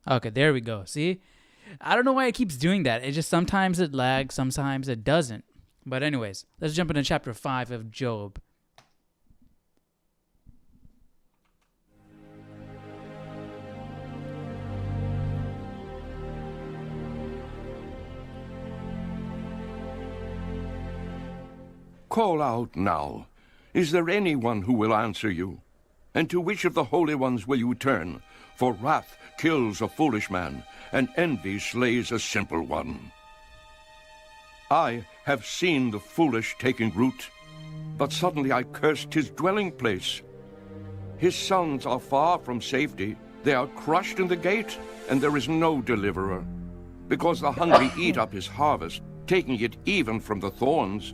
Okay, there we go. See? I don't know why it keeps doing that. It just sometimes it lags, sometimes it doesn't. But anyways, let's jump into chapter 5 of Job. Call out now. Is there anyone who will answer you? And to which of the holy ones will you turn? For wrath kills a foolish man, and envy slays a simple one. I have seen the foolish taking root, but suddenly I cursed his dwelling place. His sons are far from safety. They are crushed in the gate, and there is no deliverer. Because the hungry eat up his harvest, taking it even from the thorns,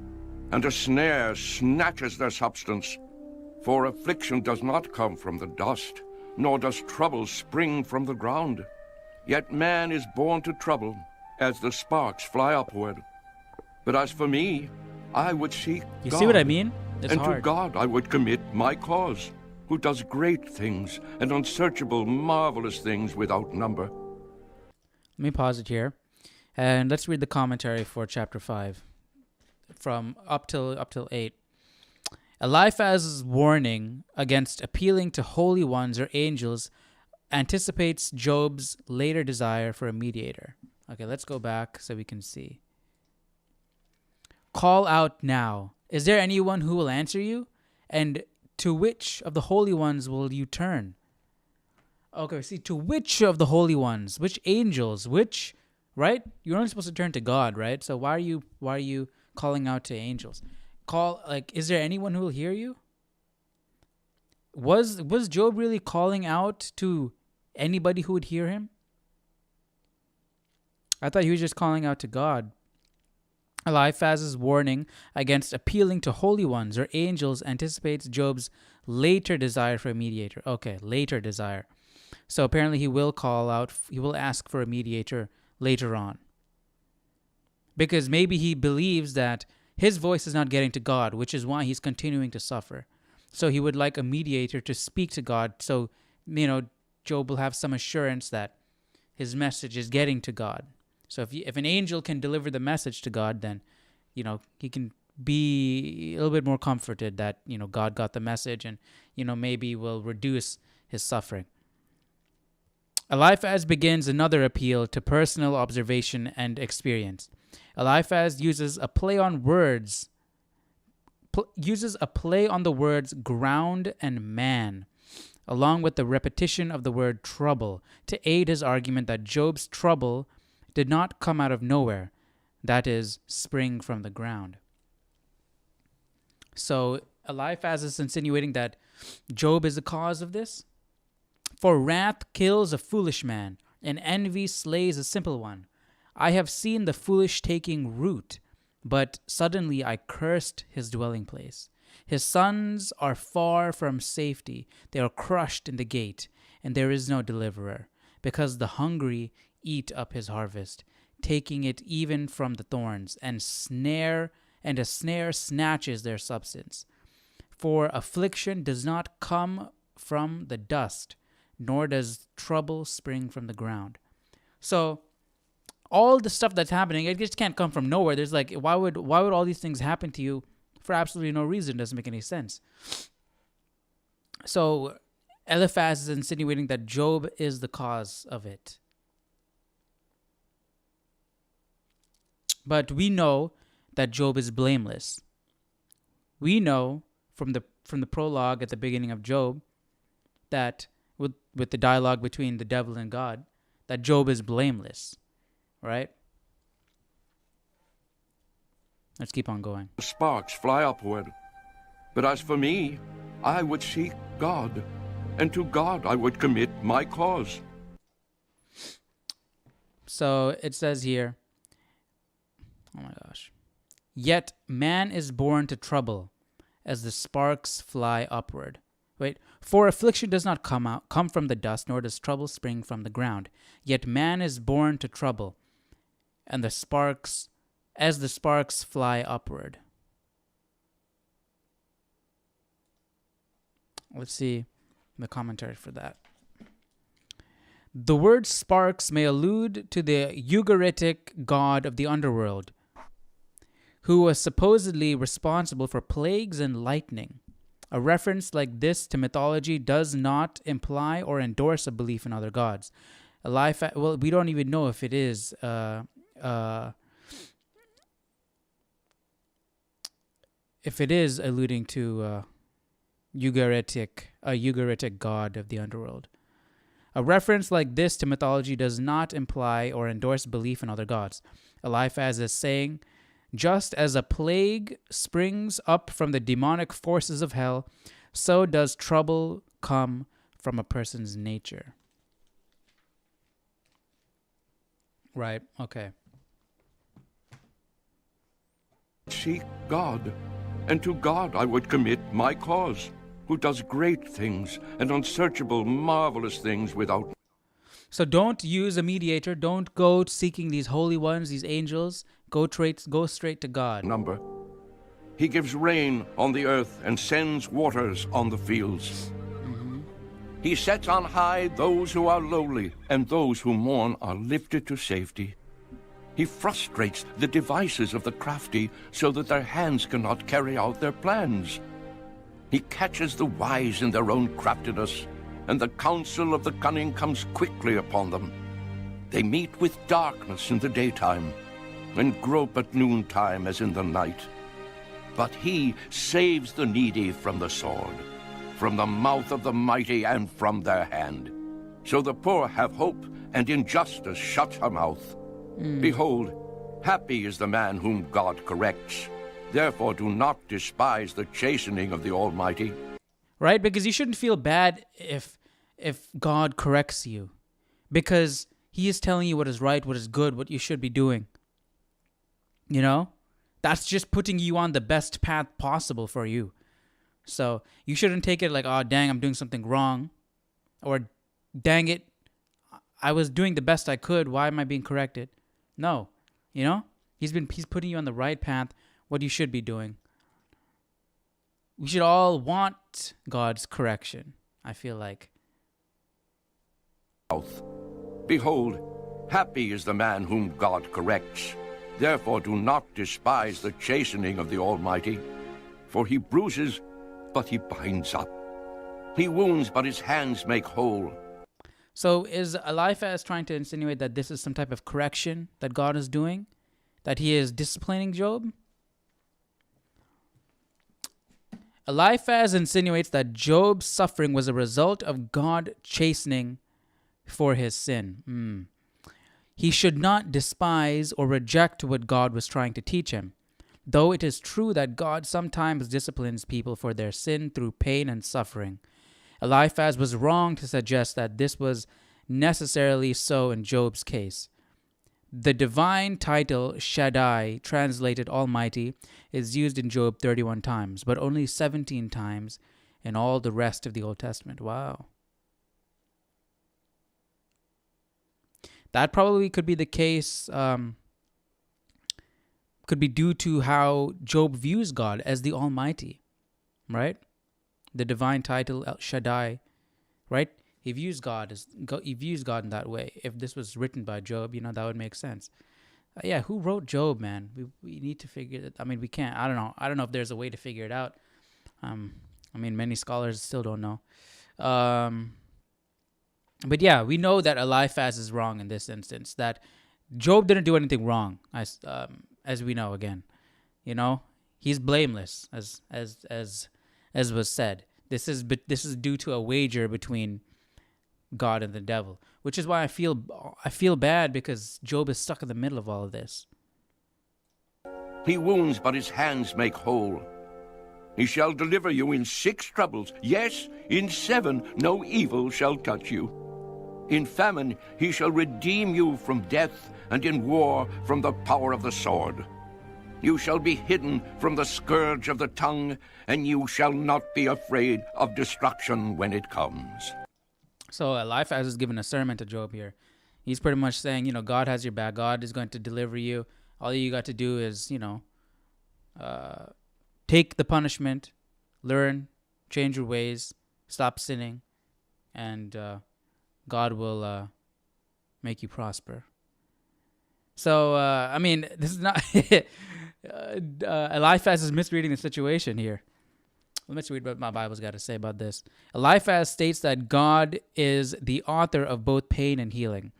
and a snare snatches their substance. For affliction does not come from the dust, nor does trouble spring from the ground. Yet man is born to trouble, as the sparks fly upward. But as for me, I would seek God. You see what I mean? It's and hard. to God I would commit my cause, who does great things and unsearchable, marvelous things without number. Let me pause it here, and let's read the commentary for chapter 5, from up till 8. Eliphaz's warning against appealing to holy ones or angels anticipates Job's later desire for a mediator. Okay, let's go back so we can see. Call out now. Is there anyone who will answer you? And to which of the holy ones will you turn? Okay, see, to which of the holy ones? Which angels? Which, right? You're only supposed to turn to God, right? So why are you calling out to angels? Is there anyone who will hear you? Was Job really calling out to anybody who would hear him? I thought he was just calling out to God. Eliphaz's warning against appealing to holy ones or angels anticipates Job's later desire for a mediator. Okay, later desire. So apparently he will ask for a mediator later on. Because maybe he believes that his voice is not getting to God, which is why he's continuing to suffer. So he would like a mediator to speak to God. So, Job will have some assurance that his message is getting to God. So if an angel can deliver the message to God, then, he can be a little bit more comforted that, God got the message and, maybe will reduce his suffering. Eliphaz begins another appeal to personal observation and experience. Eliphaz uses a play on the words ground and man, along with the repetition of the word trouble, to aid his argument that Job's trouble did not come out of nowhere, that is, spring from the ground. So Eliphaz is insinuating that Job is the cause of this. For wrath kills a foolish man, and envy slays a simple one. I have seen the foolish taking root, but suddenly I cursed his dwelling place. His sons are far from safety. They are crushed in the gate, and there is no deliverer, because the hungry eat up his harvest, taking it even from the thorns, and a snare snatches their substance. For affliction does not come from the dust, nor does trouble spring from the ground. So all the stuff that's happening, it just can't come from nowhere. There's why would all these things happen to you for absolutely no reason? It doesn't make any sense. So Eliphaz is insinuating that Job is the cause of it. But we know that Job is blameless. We know from the prologue at the beginning of Job that with the dialogue between the devil and God, that Job is blameless, right? Let's keep on going. Sparks fly upward. But as for me, I would seek God, and to God I would commit my cause. So it says here, oh my gosh. Yet man is born to trouble, as the sparks fly upward. Wait, for affliction does not come from the dust, nor does trouble spring from the ground. Yet man is born to trouble, and the sparks fly upward. Let's see the commentary for that. The word sparks may allude to the Ugaritic god of the underworld, who was supposedly responsible for plagues and lightning. A reference like this to mythology does not imply or endorse a belief in other gods. Well, we don't even know if it is alluding to a Ugaritic god of the underworld. A reference like this to mythology does not imply or endorse belief in other gods. Eliphaz is saying, just as a plague springs up from the demonic forces of hell, so does trouble come from a person's nature. Right, okay. Seek God, and to God I would commit my cause, who does great things and unsearchable, marvelous things without. So don't use a mediator. Don't go seeking these holy ones, these angels. Go straight to God. Number. He gives rain on the earth and sends waters on the fields. He sets on high those who are lowly, and those who mourn are lifted to safety. He frustrates the devices of the crafty so that their hands cannot carry out their plans. He catches the wise in their own craftiness, and the counsel of the cunning comes quickly upon them. They meet with darkness in the daytime, and grope at noontime as in the night. But he saves the needy from the sword, from the mouth of the mighty, and from their hand. So the poor have hope, and injustice shuts her mouth. Behold, happy is the man whom God corrects. Therefore do not despise the chastening of the Almighty. Right? Because you shouldn't feel bad if God corrects you. Because he is telling you what is right, what is good, what you should be doing. You know? That's just putting you on the best path possible for you. So you shouldn't take it like, oh, dang, I'm doing something wrong. Or, dang it, I was doing the best I could. Why am I being corrected? No. You know? He's putting you on the right path, what you should be doing. We should all want God's correction, I feel like. Behold, happy is the man whom God corrects. Therefore do not despise the chastening of the Almighty. For he bruises, but he binds up. He wounds, but his hands make whole. So is Eliphaz trying to insinuate that this is some type of correction that God is doing? That he is disciplining Job? Eliphaz insinuates that Job's suffering was a result of God chastening for his sin. He should not despise or reject what God was trying to teach him. Though it is true that God sometimes disciplines people for their sin through pain and suffering, Eliphaz was wrong to suggest that this was necessarily so in Job's case. The divine title Shaddai, translated Almighty, is used in Job 31 times, but only 17 times in all the rest of the Old Testament. Wow. That probably could be the case, could be due to how Job views God as the Almighty, right? The divine title Shaddai, right? He views God in that way. If this was written by Job, that would make sense. Yeah, who wrote Job, man? We need to figure it. I mean, we can't. I don't know. I don't know if there's a way to figure it out. I mean, many scholars still don't know. But yeah, we know that Eliphaz is wrong in this instance. That Job didn't do anything wrong, as we know. Again, he's blameless, as was said. This is due to a wager between God and the devil, which is why I feel bad, because Job is stuck in the middle of all of this. He wounds, but his hands make whole. He shall deliver you in 6 troubles. Yes, in 7 no evil shall touch you. In famine he shall redeem you from death, and in war from the power of the sword. You shall be hidden from the scourge of the tongue, and you shall not be afraid of destruction when it comes. So Eliphaz is giving a sermon to Job here. He's pretty much saying, God has your back. God is going to deliver you. All you got to do is, take the punishment, learn, change your ways, stop sinning, and God will make you prosper. So, I mean, this is not... Eliphaz is misreading the situation here. Let's read what my Bible's got to say about this. Eliphaz states that God is the author of both pain and healing.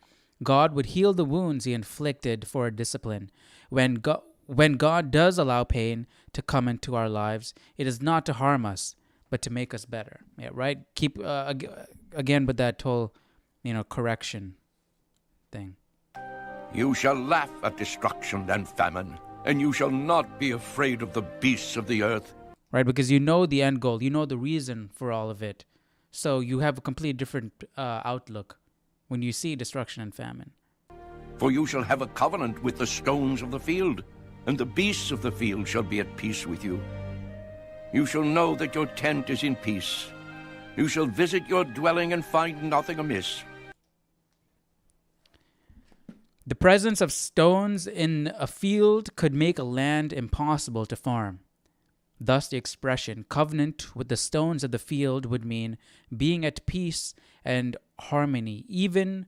God would heal the wounds he inflicted for a discipline. When God does allow pain to come into our lives, it is not to harm us, but to make us better. Yeah, right? Keep, again, with that whole, correction thing. You shall laugh at destruction and famine, and you shall not be afraid of the beasts of the earth. Right, because you know the end goal. You know the reason for all of it. So you have a completely different outlook when you see destruction and famine. For you shall have a covenant with the stones of the field, and the beasts of the field shall be at peace with you. You shall know that your tent is in peace. You shall visit your dwelling and find nothing amiss. The presence of stones in a field could make a land impossible to farm. Thus, the expression covenant with the stones of the field would mean being at peace and harmony, even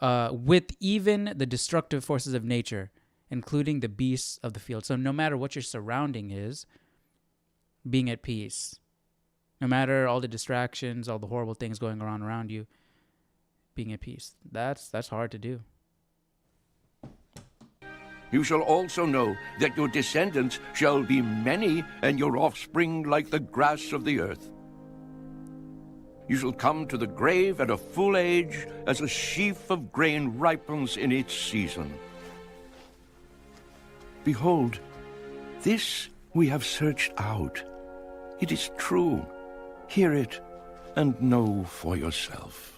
with the destructive forces of nature, including the beasts of the field. So no matter what your surrounding is, being at peace. No matter all the distractions, all the horrible things going on around you, being at peace. That's hard to do. You shall also know that your descendants shall be many, and your offspring like the grass of the earth. You shall come to the grave at a full age, as a sheaf of grain ripens in its season. Behold, this we have searched out. It is true. Hear it, and know for yourself.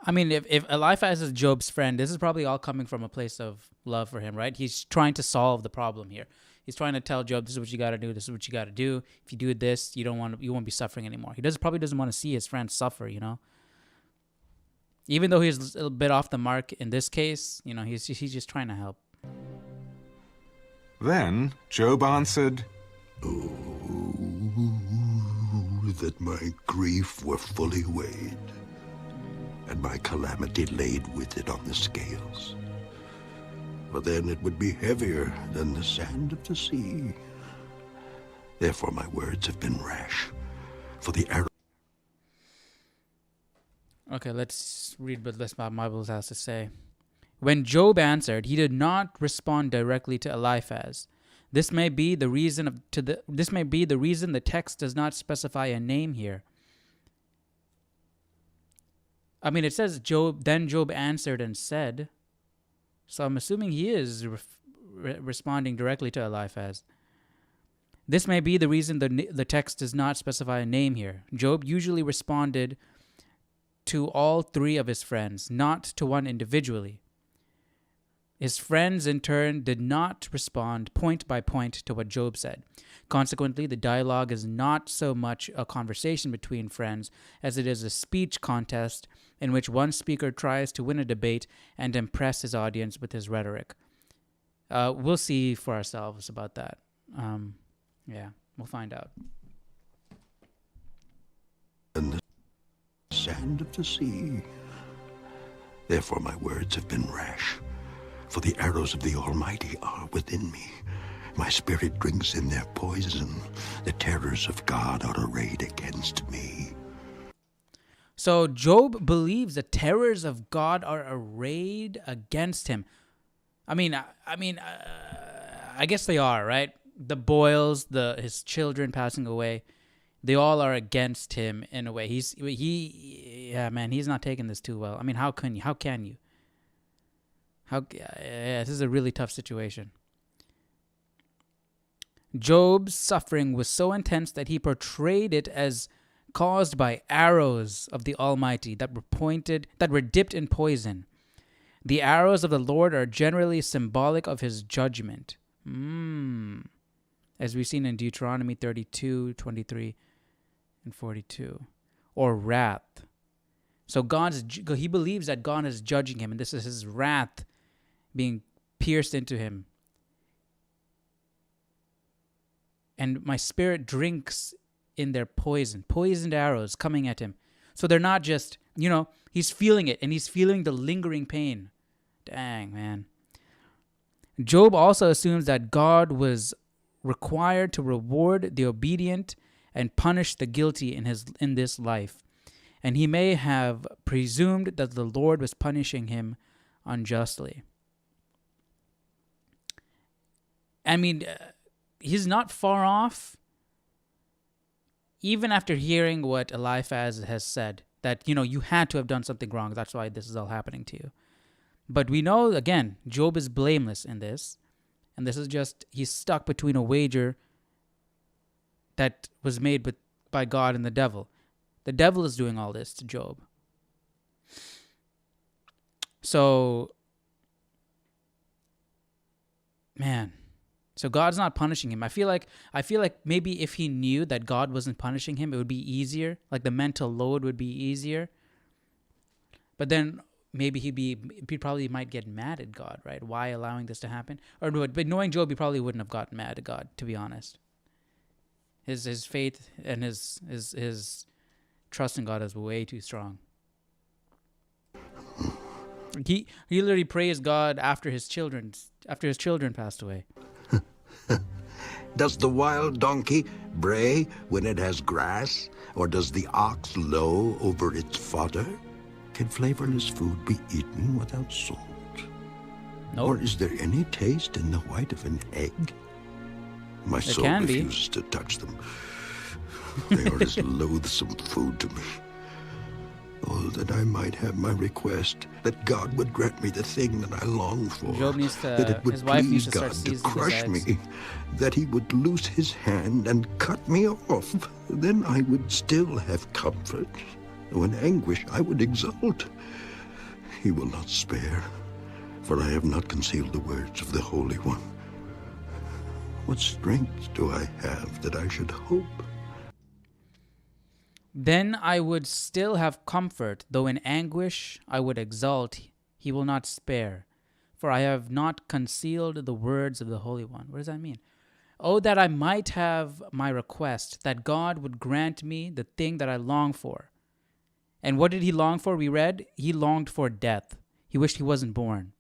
I mean, if Eliphaz is Job's friend, this is probably all coming from a place of love for him, right? He's trying to solve the problem here. He's trying to tell Job, this is what you got to do. This is what you got to do. If you do this, you won't be suffering anymore. He probably doesn't want to see his friend suffer, Even though he's a little bit off the mark in this case, he's just trying to help. Then Job answered, "Oh, that my grief were fully weighed, and my calamity laid with it on the scales. For then it would be heavier than the sand of the sea. Therefore my words have been rash, for the arrow..." Okay, let's read what the Bible has to say. When Job answered, he did not respond directly to Eliphaz. This may be the reason the text does not specify a name here. I mean, it says then Job answered and said. So I'm assuming he is responding directly to Eliphaz. This may be the reason the text does not specify a name here. Job usually responded to all three of his friends, not to one individually. His friends, in turn, did not respond point by point to what Job said. Consequently, the dialogue is not so much a conversation between friends as it is a speech contest in which one speaker tries to win a debate and impress his audience with his rhetoric. We'll see for ourselves about that. We'll find out. "And the sand of the sea. Therefore my words have been rash, for the arrows of the Almighty are within me. My spirit drinks in their poison. The terrors of God are arrayed against me." So Job believes the terrors of God are arrayed against him. I guess they are, right? The boils, his children passing away, they all are against him in a way. He's not taking this too well. I mean, how can you? This is a really tough situation. Job's suffering was so intense that he portrayed it as caused by arrows of the Almighty that were dipped in poison. The arrows of the Lord are generally symbolic of his judgment. As we've seen in Deuteronomy 32, 23, and 42. Or wrath. So he believes that God is judging him, and this is his wrath being pierced into him, and my spirit drinks in their poisoned arrows coming at him. So they're not just, he's feeling it, and he's feeling the lingering pain. Dang, man. Job also assumes that God was required to reward the obedient and punish the guilty in this life, and he may have presumed that the Lord was punishing him unjustly. I mean, he's not far off, even after hearing what Eliphaz has said, that, you had to have done something wrong. That's why this is all happening to you. But we know, again, Job is blameless in this. And this is just, he's stuck between a wager that was made by God and the devil. The devil is doing all this to Job. So, man. So God's not punishing him. I feel like maybe if he knew that God wasn't punishing him, it would be easier. Like the mental load would be easier. But then maybe he probably might get mad at God, right? Why allowing this to happen? But knowing Job, he probably wouldn't have gotten mad at God, to be honest. His faith and his trust in God is way too strong. He literally praised God after his children passed away. Does the wild donkey bray when it has grass, or does the ox low over its fodder? Can flavorless food be eaten without salt? Nope. Or is there any taste in the white of an egg? My soul refuses to touch them. They are as loathsome food to me. Oh, that I might have my request, that God would grant me the thing that I long for, Job needs to, that it would his wife please needs to God start to seasoning crush his eggs. me, that he would loose his hand and cut me off. Then I would still have comfort. Though in anguish I would exult. He will not spare, for I have not concealed the words of the Holy One. What strength do I have that I should hope? Then I would still have comfort, though in anguish I would exult. He will not spare, for I have not concealed the words of the Holy One. What does that mean? Oh, that I might have my request, that God would grant me the thing that I long for. And what did he long for? We read, he longed for death. He wished he wasn't born.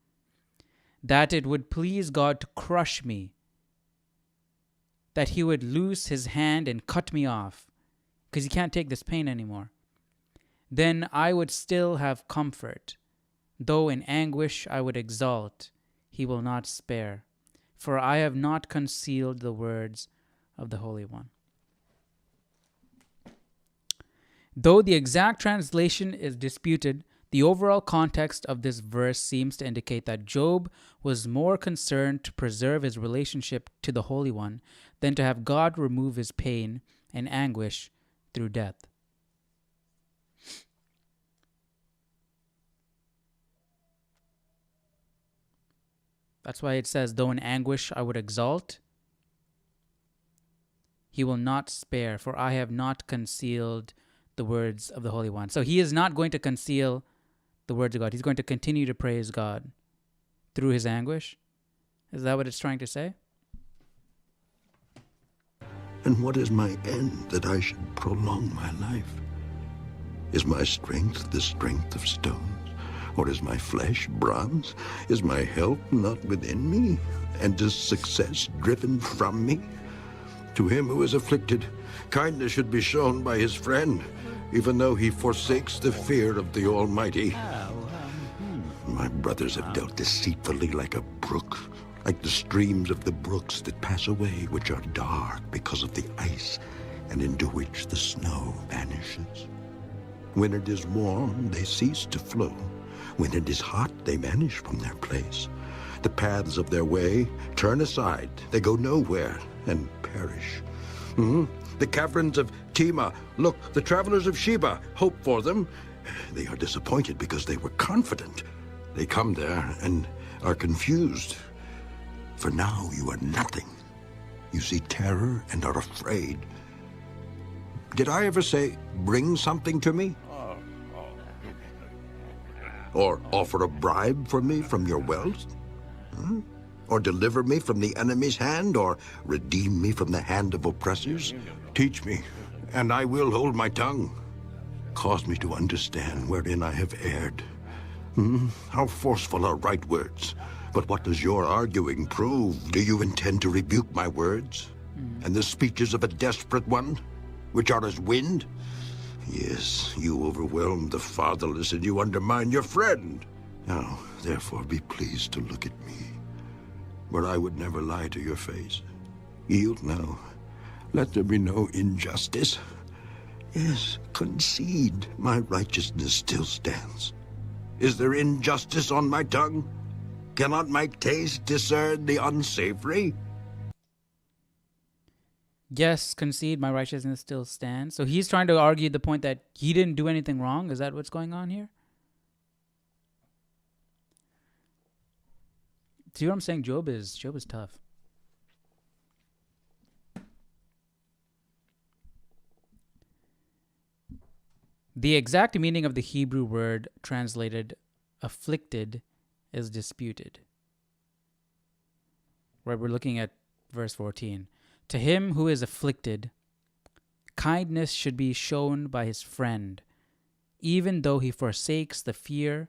That it would please God to crush me, that he would loose his hand and cut me off, because he can't take this pain anymore. Then I would still have comfort, though in anguish I would exult. He will not spare, for I have not concealed the words of the Holy One. Though the exact translation is disputed, the overall context of this verse seems to indicate that Job was more concerned to preserve his relationship to the Holy One than to have God remove his pain and anguish through death. That's why it says, though in anguish I would exult, he will not spare, for I have not concealed the words of the Holy One. So he is not going to conceal the words of God. He's going to continue to praise God through his anguish. Is that what it's trying to say? And what is my end that I should prolong my life? Is my strength the strength of stones? Or is my flesh bronze? Is my help not within me? And is success driven from me? To him who is afflicted, kindness should be shown by his friend, even though he forsakes the fear of the Almighty. My brothers have dealt deceitfully like a brook, like the streams of the brooks that pass away, which are dark because of the ice, and into which the snow vanishes. When it is warm, they cease to flow. When it is hot, they vanish from their place. The paths of their way turn aside. They go nowhere and perish. The caverns of Tema, look, the travelers of Sheba, hope for them. They are disappointed because they were confident. They come there and are confused. For now you are nothing. You see terror and are afraid. Did I ever say, bring something to me? Or offer a bribe for me from your wealth? Or deliver me from the enemy's hand, or redeem me from the hand of oppressors? Teach me, and I will hold my tongue. Cause me to understand wherein I have erred. How forceful are right words. But what does your arguing prove? Do you intend to rebuke my words? And the speeches of a desperate one, which are as wind? Yes, you overwhelm the fatherless, and you undermine your friend. Now, therefore, be pleased to look at me, where I would never lie to your face. Yield now. Let there be no injustice. Yes, concede. My righteousness still stands. Is there injustice on my tongue? Cannot my taste discern the unsavory? Yes, concede, my righteousness still stands. So he's trying to argue the point that he didn't do anything wrong. Is that what's going on here? See what I'm saying? Job is tough. The exact meaning of the Hebrew word translated afflicted is disputed. Right, we're looking at verse 14. To him who is afflicted, kindness should be shown by his friend, even though he forsakes the fear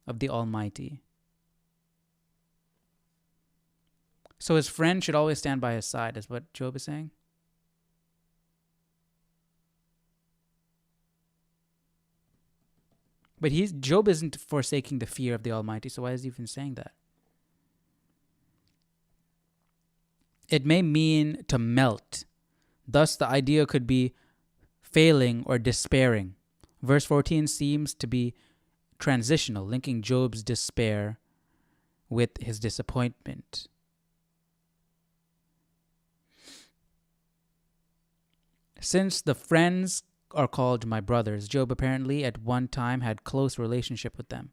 of the Almighty. So his friend should always stand by his side, is what Job is saying? But Job isn't forsaking the fear of the Almighty, so why is he even saying that? It may mean to melt. Thus, the idea could be failing or despairing. Verse 14 seems to be transitional, linking Job's despair with his disappointment. Since the friends are called my brothers, Job apparently at one time had close relationship with them.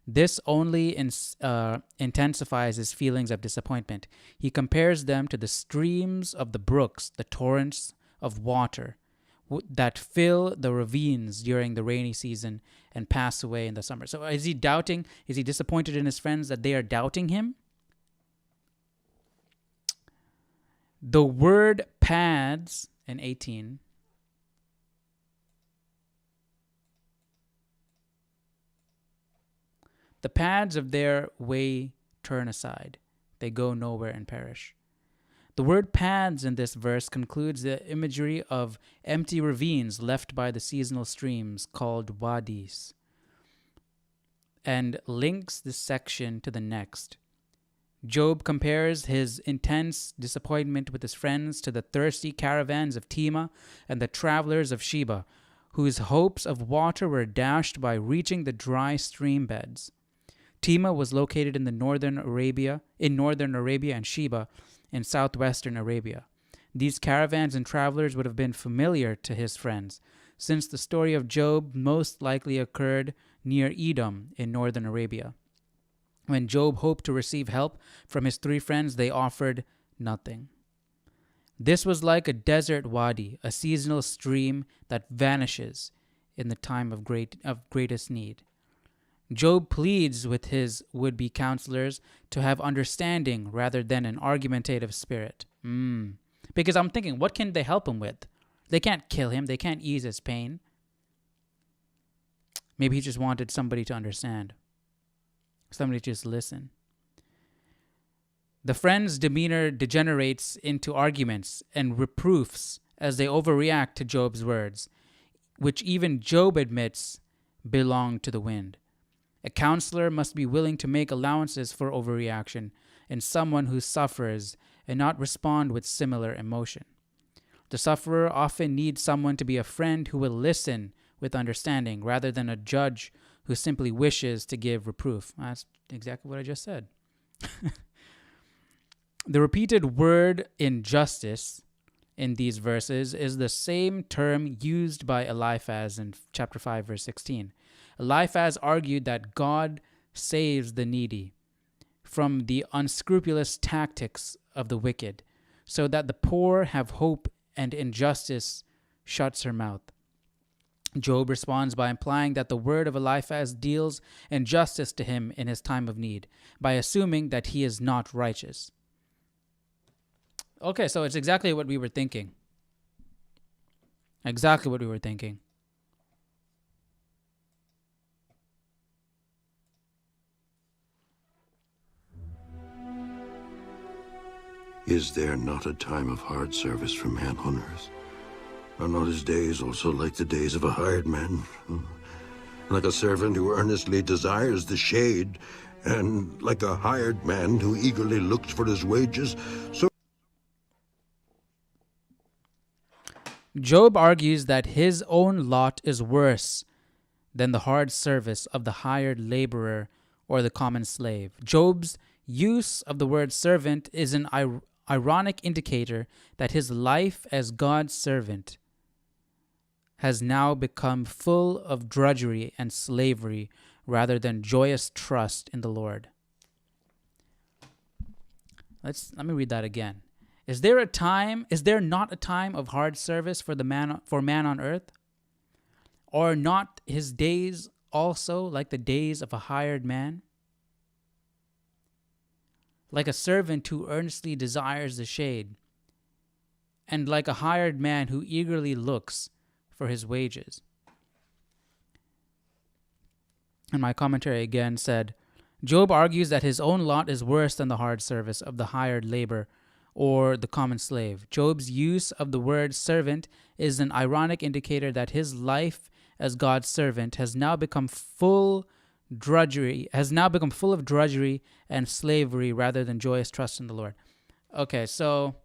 This only intensifies his feelings of disappointment. He compares them to the streams of the brooks, the torrents of water that fill the ravines during the rainy season and pass away in the summer. So is he doubting? Is he disappointed in his friends that they are doubting him? The word pads in 18 the paths of their way turn aside. They go nowhere and perish. The word paths in this verse concludes the imagery of empty ravines left by the seasonal streams called wadis, and links this section to the next. Job compares his intense disappointment with his friends to the thirsty caravans of Tema and the travelers of Sheba, whose hopes of water were dashed by reaching the dry stream beds. Tema was located in northern Arabia, and Sheba in southwestern Arabia. These caravans and travelers would have been familiar to his friends, since the story of Job most likely occurred near Edom in northern Arabia. When Job hoped to receive help from his three friends, they offered nothing. This was like a desert wadi, a seasonal stream that vanishes in the time of greatest need. Job pleads with his would-be counselors to have understanding rather than an argumentative spirit. Because I'm thinking, what can they help him with? They can't kill him. They can't ease his pain. Maybe he just wanted somebody to understand. Somebody to just listen. The friends' demeanor degenerates into arguments and reproofs as they overreact to Job's words, which even Job admits belong to the wind. A counselor must be willing to make allowances for overreaction in someone who suffers and not respond with similar emotion. The sufferer often needs someone to be a friend who will listen with understanding rather than a judge who simply wishes to give reproof. That's exactly what I just said. The repeated word injustice in these verses is the same term used by Eliphaz in chapter 5, verse 16. Eliphaz argued that God saves the needy from the unscrupulous tactics of the wicked, so that the poor have hope and injustice shuts her mouth. Job responds by implying that the word of Eliphaz deals injustice to him in his time of need, by assuming that he is not righteous. Okay, so it's exactly what we were thinking. Exactly what we were thinking. Is there not a time of hard service for man on earth? Are not his days also like the days of a hired man? Like a servant who earnestly desires the shade, and like a hired man who eagerly looks for his wages, so Job argues that his own lot is worse than the hard service of the hired laborer or the common slave. Job's use of the word servant is an ironic indicator that his life as God's servant has now become full of drudgery and slavery rather than joyous trust in the Lord. Let me read that again. Is there not a time of hard service for man on earth? Are not his days also like the days of a hired man? Like a servant who earnestly desires the shade, and like a hired man who eagerly looks for his wages. And my commentary again said, Job argues that his own lot is worse than the hard service of the hired labor or the common slave. Job's use of the word servant is an ironic indicator that his life as God's servant has now become full of drudgery and slavery rather than joyous trust in the Lord. Okay, so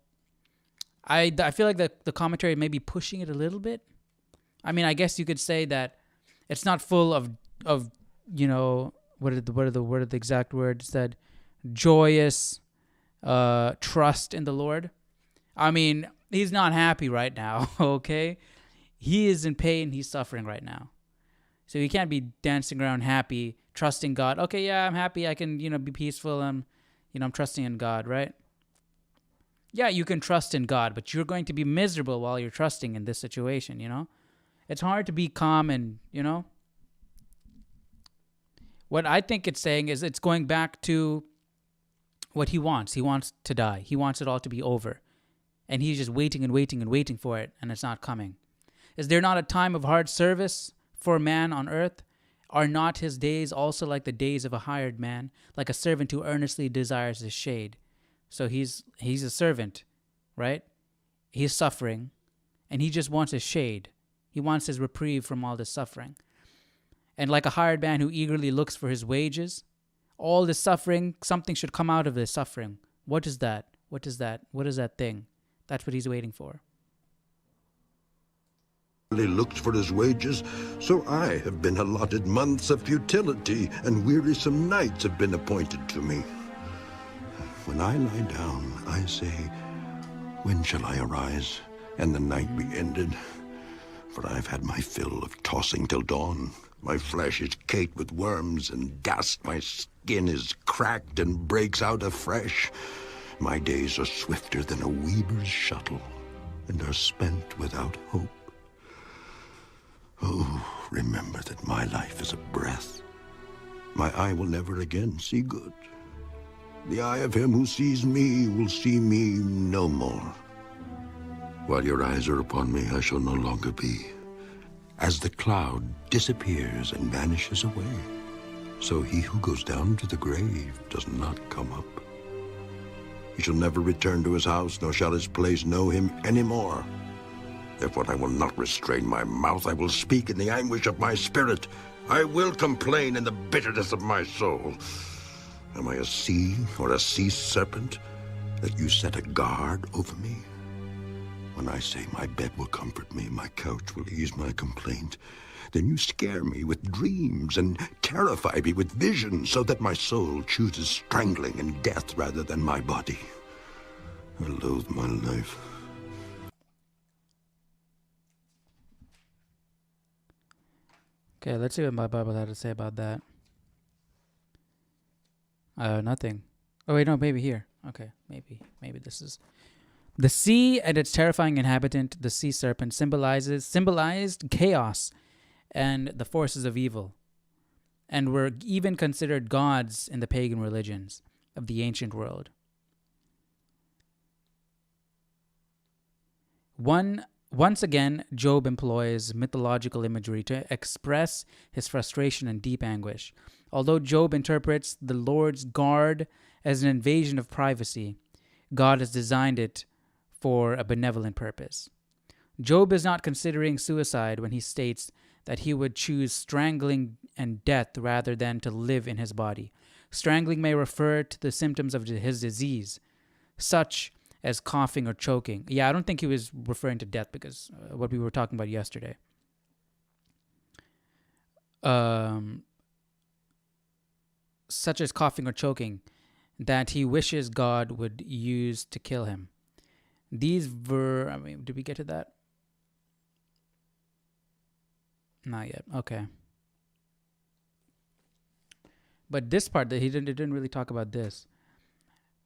I feel like the commentary may be pushing it a little bit. I mean, I guess you could say that it's not full of what are the exact words said? Joyous trust in the Lord. I mean, he's not happy right now, okay? He is in pain, he's suffering right now. So he can't be dancing around happy, trusting God. Okay, yeah, I'm happy, I can, be peaceful, I'm trusting in God, right? Yeah, you can trust in God, but you're going to be miserable while you're trusting in this situation, It's hard to be calm and, What I think it's saying is it's going back to what he wants. He wants to die. He wants it all to be over. And he's just waiting and waiting and waiting for it, and it's not coming. Is there not a time of hard service for man on earth? Are not his days also like the days of a hired man, like a servant who earnestly desires his shade? So he's a servant, right? He's suffering, and he just wants his shade. He wants his reprieve from all this suffering. And like a hired man who eagerly looks for his wages, all this suffering, something should come out of this suffering. What is that? What is that? What is that thing? That's what he's waiting for. He looks for his wages, so I have been allotted months of futility, and wearisome nights have been appointed to me. When I lie down, I say, when shall I arise, and the night be ended? For I've had my fill of tossing till dawn. My flesh is caked with worms and dust. My skin is cracked and breaks out afresh. My days are swifter than a weaver's shuttle, and are spent without hope. Oh, remember that my life is a breath. My eye will never again see good. The eye of him who sees me will see me no more. While your eyes are upon me, I shall no longer be. As the cloud disappears and vanishes away, so he who goes down to the grave does not come up. He shall never return to his house, nor shall his place know him any more. Therefore I will not restrain my mouth. I will speak in the anguish of my spirit. I will complain in the bitterness of my soul. Am I a sea or a sea serpent that you set a guard over me? When I say my bed will comfort me, my couch will ease my complaint, then you scare me with dreams and terrify me with visions, so that my soul chooses strangling and death rather than my body. I loathe my life. Okay, let's see what my Bible had to say about that. Nothing. Oh wait, no, maybe here. Okay, maybe this is the sea and its terrifying inhabitant. The sea serpent symbolized chaos and the forces of evil, and were even considered gods in the pagan religions of the ancient world. Once again, Job employs mythological imagery to express his frustration and deep anguish. Although Job interprets the Lord's guard as an invasion of privacy, God has designed it for a benevolent purpose. Job is not considering suicide when he states that he would choose strangling and death rather than to live in his body. Strangling may refer to the symptoms of his disease, such as coughing or choking. Yeah, I don't think he was referring to death because what we were talking about yesterday. Such as coughing or choking, that he wishes God would use to kill him. These were, did we get to that? Not yet. Okay. But this part, that he didn't really talk about this.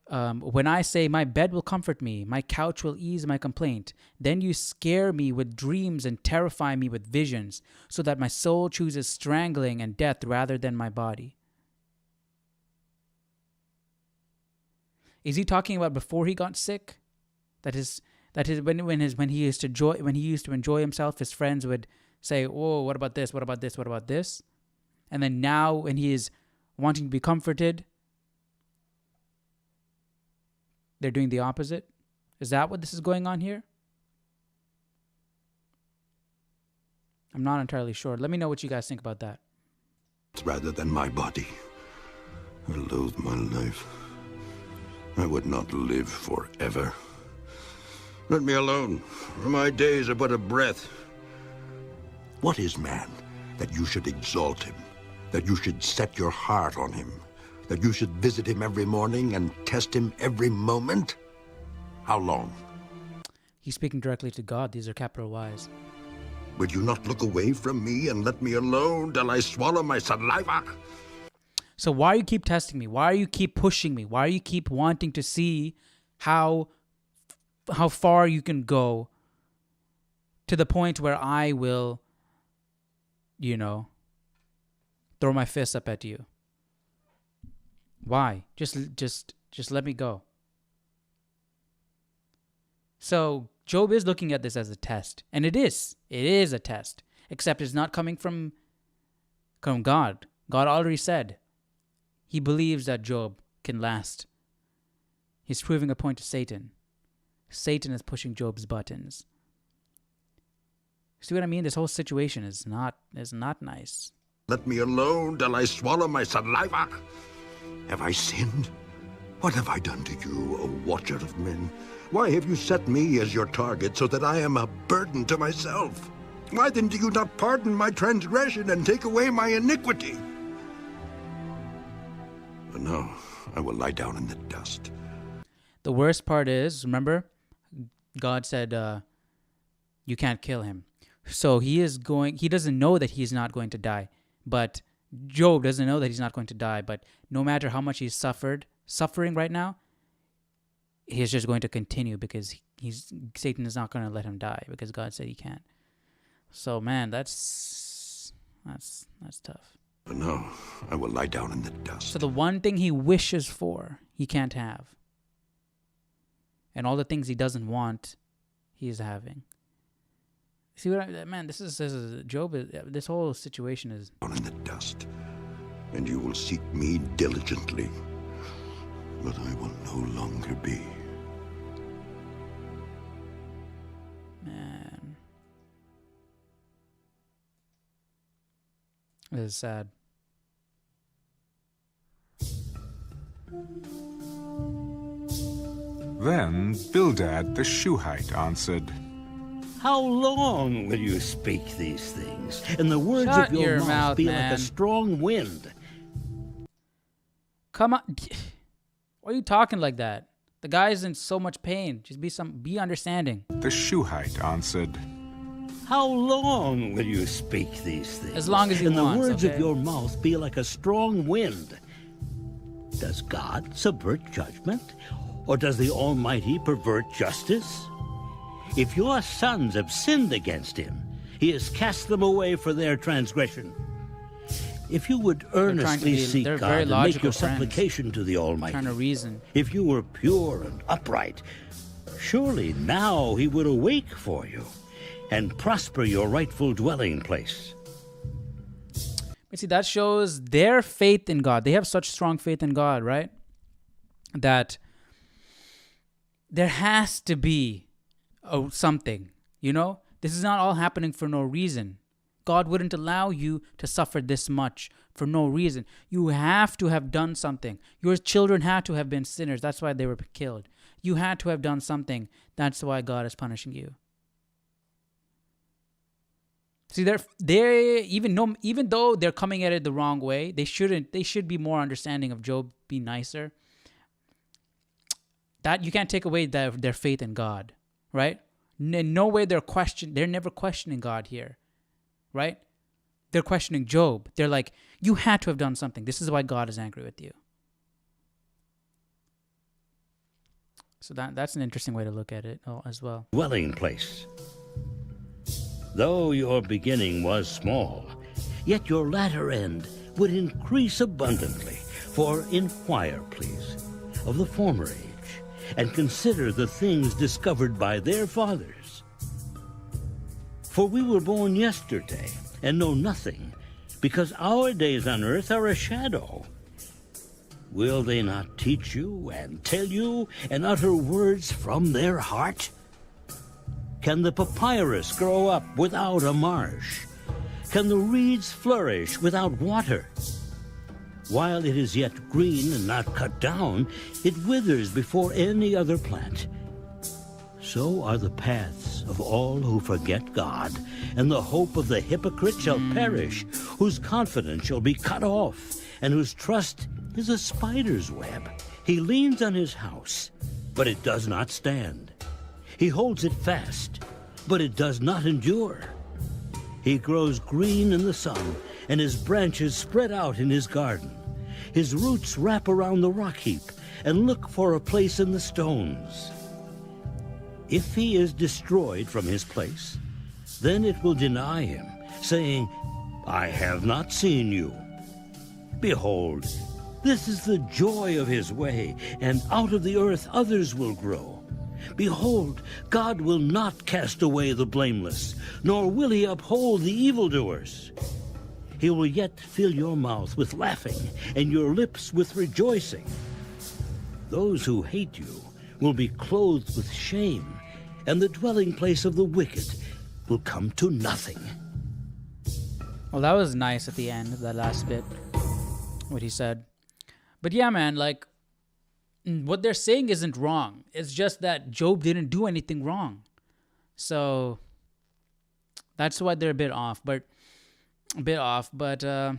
When I say, my bed will comfort me, my couch will ease my complaint, then you scare me with dreams and terrify me with visions, so that my soul chooses strangling and death rather than my body. Is he talking about before he got sick? That is when he used to enjoy himself, his friends would say, "Oh, what about this? What about this? What about this?" And then now, when he is wanting to be comforted, they're doing the opposite. Is that what this is going on here? I'm not entirely sure. Let me know what you guys think about that. Rather than my body. I loathe my life. I would not live forever. Let me alone, for my days are but a breath. What is man, that you should exalt him, that you should set your heart on him, that you should visit him every morning and test him every moment? How long? He's speaking directly to God. These are capital Y's. Would you not look away from me and let me alone till I swallow my saliva? So why do you keep testing me? Why do you keep pushing me? Why do you keep wanting to see how far you can go to the point where I will, throw my fist up at you? Why? Just let me go. So Job is looking at this as a test, and it is a test, except it's not coming from God. God already said he believes that Job can last. He's proving a point to Satan. Satan is pushing Job's buttons. See what I mean? This whole situation is not nice. Let me alone till I swallow my saliva. Have I sinned? What have I done to you, O watcher of men? Why have you set me as your target so that I am a burden to myself? Why then do you not pardon my transgression and take away my iniquity? But no, I will lie down in the dust. The worst part is, remember, God said, you can't kill him. So he doesn't know that he's not going to die. But Job doesn't know that he's not going to die. But no matter how much he's suffering right now, he's just going to continue because Satan is not going to let him die because God said he can't. So man, that's tough. But no, I will lie down in the dust. So the one thing he wishes for, he can't have. And all the things he doesn't want, he's having. See what this is Job. This whole situation is down in the dust, and you will seek me diligently, but I will no longer be. Man, it is sad. Then Bildad the Shuhite answered, How long will you speak these things, and the words Shut of your your mouth be man. like a strong wind? Come on. Why are you talking like that? The guy's in so much pain. Just be understanding. The Shuhite answered, How long will you speak these things? As long as he and wants, the words okay? of your mouth be like a strong wind. Does God subvert judgment? Or does the Almighty pervert justice? If your sons have sinned against him, He has cast them away for their transgression. If you would earnestly seek they're God very and make logical your friends. supplication to the Almighty, Trying to reason. if you were pure and upright, surely now he would awake for you and prosper your rightful dwelling place. But see, that shows their faith in God. They have such strong faith in God, right? That there has to be something, you know? This is not all happening for no reason. God wouldn't allow you to suffer this much for no reason. You have to have done something. Your children had to have been sinners. That's why they were killed. You had to have done something. That's why God is punishing you. See, even though they're coming at it the wrong way, they should be more understanding of Job, be nicer. That you can't take away their faith in God, right? In no way they're never questioning God here, right? They're questioning Job. They're like, you had to have done something. This is why God is angry with you. So that's an interesting way to look at it as well. Dwelling place. Though your beginning was small, yet your latter end would increase abundantly. For inquire, please, of the former age, and consider the things discovered by their fathers. For we were born yesterday, and know nothing, because our days on earth are a shadow. Will they not teach you, and tell you, and utter words from their heart? Can the papyrus grow up without a marsh? Can the reeds flourish without water? While it is yet green and not cut down, it withers before any other plant. So are the paths of all who forget God, and the hope of the hypocrite shall perish, whose confidence shall be cut off, and whose trust is a spider's web. He leans on his house, but it does not stand. He holds it fast, but it does not endure. He grows green in the sun, and his branches spread out in his garden. His roots wrap around the rock heap and look for a place in the stones. If he is destroyed from his place, then it will deny him, saying, I have not seen you. Behold, this is the joy of his way, and out of the earth others will grow. Behold, God will not cast away the blameless, nor will he uphold the evildoers. He will yet fill your mouth with laughing, and your lips with rejoicing. Those who hate you will be clothed with shame, and the dwelling place of the wicked will come to nothing. Well, that was nice at the end, that last bit, what he said. But yeah, man, like, what they're saying isn't wrong. It's just that Job didn't do anything wrong. So that's why they're a bit off. But yeah,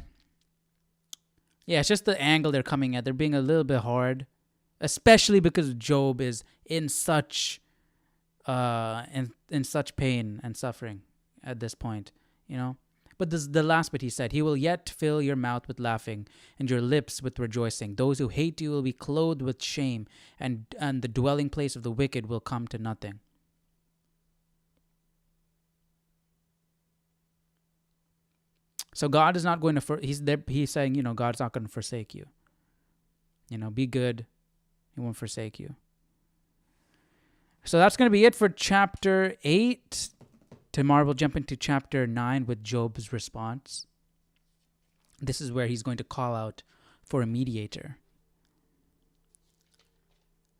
it's just the angle they're coming at. They're being a little bit hard, especially because Job is in such in such pain and suffering at this point, you know. But this, the last bit he said, he will yet fill your mouth with laughing and your lips with rejoicing. Those who hate you will be clothed with shame, and the dwelling place of the wicked will come to nothing. So God is not going to, he's saying, you know, God's not going to forsake you. You know, be good. He won't forsake you. So that's going to be it for chapter 8. Tomorrow we'll jump into chapter 9 with Job's response. This is where he's going to call out for a mediator.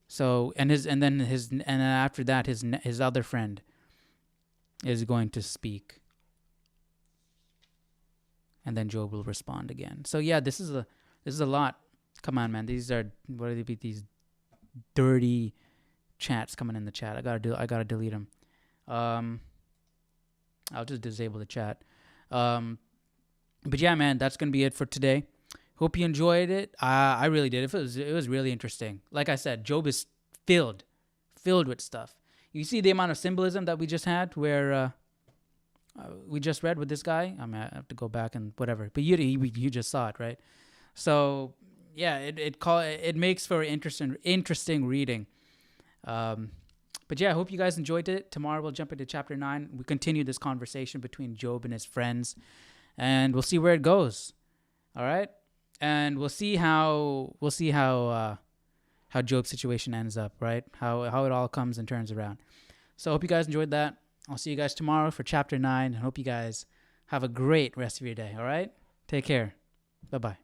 So and after that his other friend is going to speak, and then Job will respond again. So yeah, this is a lot. Come on, man. These dirty chats coming in the chat. I gotta delete them. I'll just disable the chat. But yeah, man, that's gonna be it for today. Hope you enjoyed it. I really did. It was really interesting. Like I said, Job is filled with stuff. You see the amount of symbolism that we just had, where we just read with this guy. I have to go back and whatever. But you just saw it, right? So yeah, it makes for interesting reading. But But yeah, I hope you guys enjoyed it. Tomorrow we'll jump into chapter 9. We continue this conversation between Job and his friends, and we'll see where it goes. All right, and we'll see how Job's situation ends up. Right, how it all comes and turns around. So I hope you guys enjoyed that. I'll see you guys tomorrow for chapter 9. I hope you guys have a great rest of your day. All right, take care. Bye bye.